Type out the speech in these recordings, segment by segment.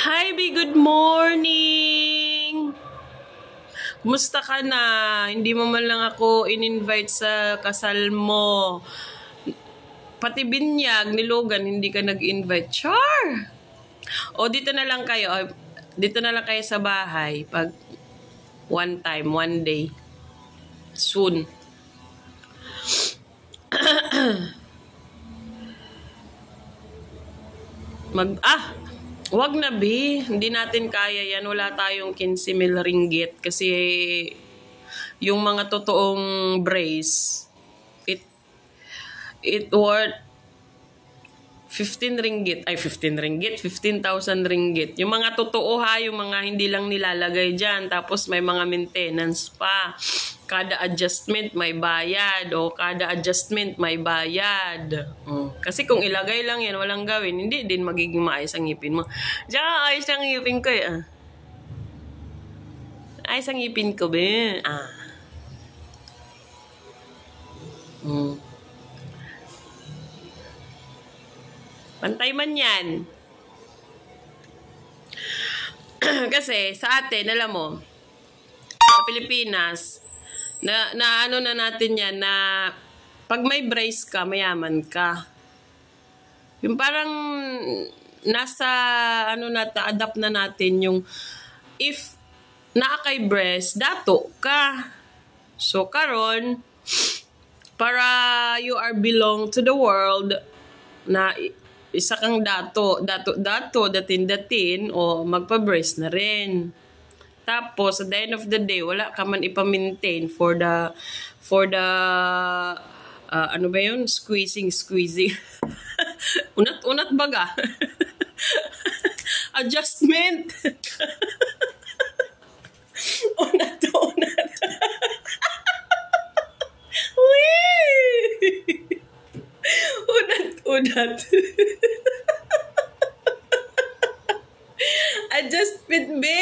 Hi, B. Good morning! Kumusta ka na? Hindi mo man lang ako in-invite sa kasal mo. Pati binyag ni Logan, hindi ka nag-invite. Char! O, dito na lang kayo. Dito na lang kayo sa bahay. Pag one time, one day. Soon. Wag na, B. Hindi natin kaya yan. Wala tayong 15,000 ringgit kasi yung mga totoong brace, it worth 15 ringgit. Ay, 15 ringgit? 15,000 ringgit. Yung mga totoo ha, yung mga hindi lang nilalagay dyan. Tapos may mga maintenance pa. Kada adjustment may bayad. O kada adjustment may bayad. Kasi kung ilagay lang yan, walang gawin, hindi din magiging maayos ang ngipin mo. Diyan, ayos ang ngipin ko eh. Ayos ang ngipin ko, be. Pantay man yan. Kasi sa atin, alam mo, sa Pilipinas, na ano na natin yan, na pag may brace ka, mayaman ka. Yung parang nasa, adapt na natin yung, if naa kay brace, dato ka. So, karon, para you are belong to the world, na isa kang dato, datin, o magpa-brace na rin. Tapos, at the end of the day, wala ka man ipa-maintain for the ano ba yun? Squeezing. Unat baga. Adjustment. unat. Unat. Adjustment, be.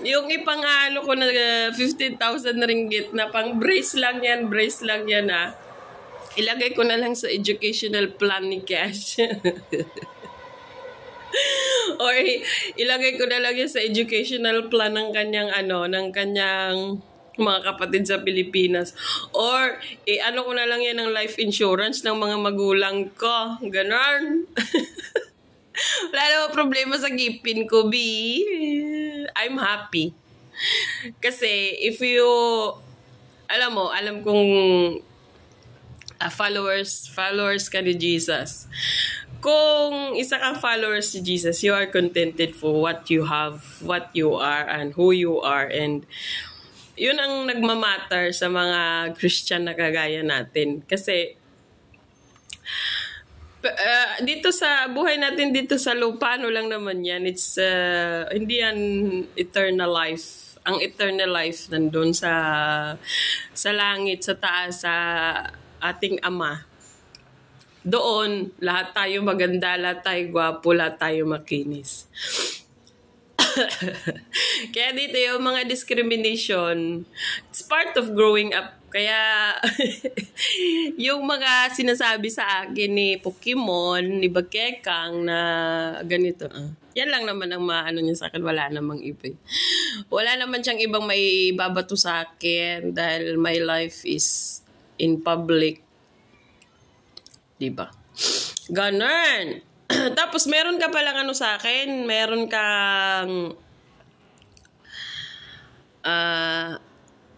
Yung ipangalo ko na 15,000 ringgit na pang brace lang yan ha. Ilagay ko na lang sa educational plan ni Cash. Or ilagay ko na lang yan sa educational plan ng kanyang mga kapatid sa Pilipinas. Or ano ko na lang yan ng life insurance ng mga magulang ko. Ganon. Wala naman problema sa ngipin ko, B. I'm happy. Kasi if you, alam kong followers ka ni Jesus. Kung isa kang followers ni Jesus, you are contented for what you have, what you are, and who you are. And yun ang nagmamatter sa mga Christian na kagaya natin. Kasi dito sa buhay natin dito sa lupa, ano lang naman yan. It's hindi yan eternal life. Ang eternal life nandun sa langit, sa taas, sa ating Ama. Doon, lahat tayo maganda, lahat tayo gwapo, lahat tayo makinis. Kaya dito yung mga discrimination, it's part of growing up. Kaya yung mga sinasabi sa akin ni Pokemon, ni Bakekang na ganito, yan lang naman ang maano niya sa akin. Wala namang iba. Wala naman siyang ibang may babato sa akin dahil my life is in public. Diba? Ganon. Tapos meron ka palang sa akin, meron kang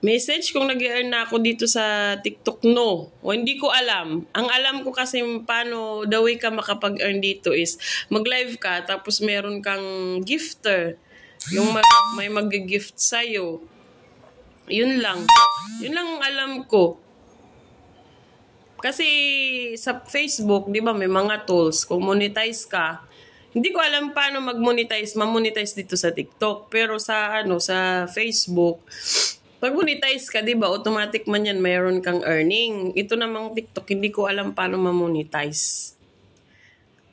message kung nag-earn na ako dito sa TikTok, no. O hindi ko alam. Ang alam ko kasi paano the way ka makapag-earn dito is mag-live ka tapos meron kang gifter. Yung may mag-gift sa'yo. Yun lang. Yun lang ang alam ko. Kasi sa Facebook, di ba, may mga tools. Kung monetize ka, hindi ko alam paano ma-monetize dito sa TikTok. Pero sa sa Facebook, pag monetize ka, di ba, automatic man yan, mayroon kang earning. Ito namang TikTok, hindi ko alam paano ma-monetize.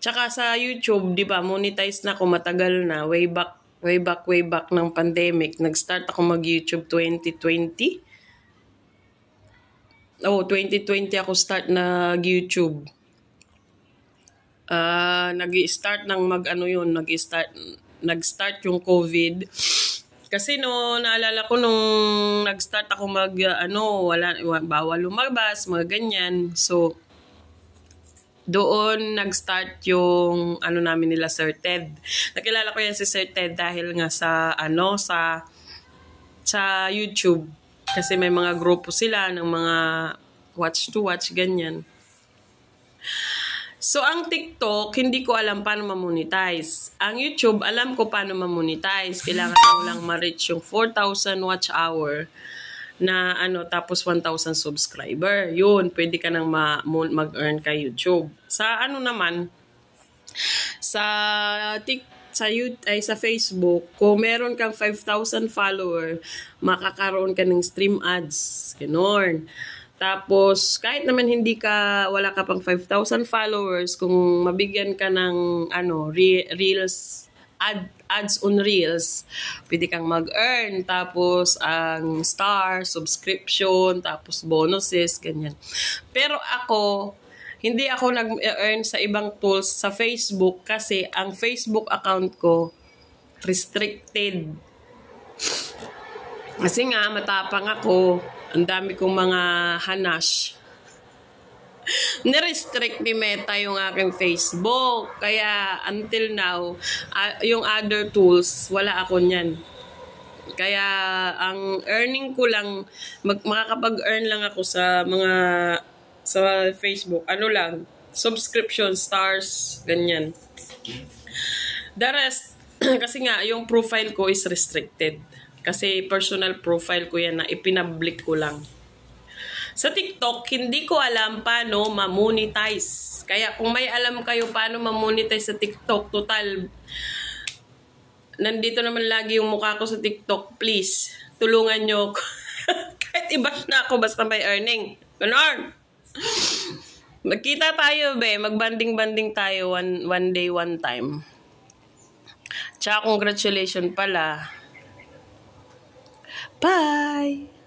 Tsaka sa YouTube, di ba, monetize na ako matagal na, way back ng pandemic. Nag-start ako mag-YouTube 2020. 2020 ako start nag-YouTube. nag-start ng nag-start yung COVID. Kasi naalala ko nung nag-start ako bawal lumabas, mga ganyan. So, doon nag-start yung namin nila Sir Ted. Nakilala ko yan si Sir Ted dahil nga sa YouTube. Kasi may mga grupo sila ng mga watch to watch, ganyan. So, ang TikTok, hindi ko alam paano ma-monetize. Ang YouTube, alam ko paano ma-monetize. Kailangan mo lang ma-reach yung 4,000 watch hour na tapos 1,000 subscriber. Yun, pwede ka nang mag-earn kay YouTube. Sa sa Facebook, kung meron kang 5,000 follower, makakaroon ka ng stream ads. Ganon. Tapos, kahit naman wala ka pang 5,000 followers, kung mabigyan ka ng Reels, ads on Reels, pwede kang mag-earn. Tapos, ang star, subscription, tapos bonuses, ganyan. Pero hindi ako nag-earn sa ibang tools sa Facebook kasi ang Facebook account ko restricted. Kasi nga, matapang ako. Ang dami kong mga hanash. Nirestrict ni Meta yung aking Facebook. Kaya until now, yung other tools, wala ako niyan. Kaya ang earning ko lang, makakapag-earn lang ako sa Facebook. Subscription, stars, ganyan. The rest, kasi nga, yung profile ko is restricted. Kasi personal profile ko yan na ipinablik ko lang. Sa TikTok, hindi ko alam paano ma-monetize. Kaya kung may alam kayo paano ma-monetize sa TikTok, total, nandito naman lagi yung mukha ko sa TikTok, please, tulungan nyo ako. Kahit i-bash na ako, basta may earning. Ganon! Magkita tayo, magbanding-banding tayo one day, one time. Tsaka congratulations pala. Bye!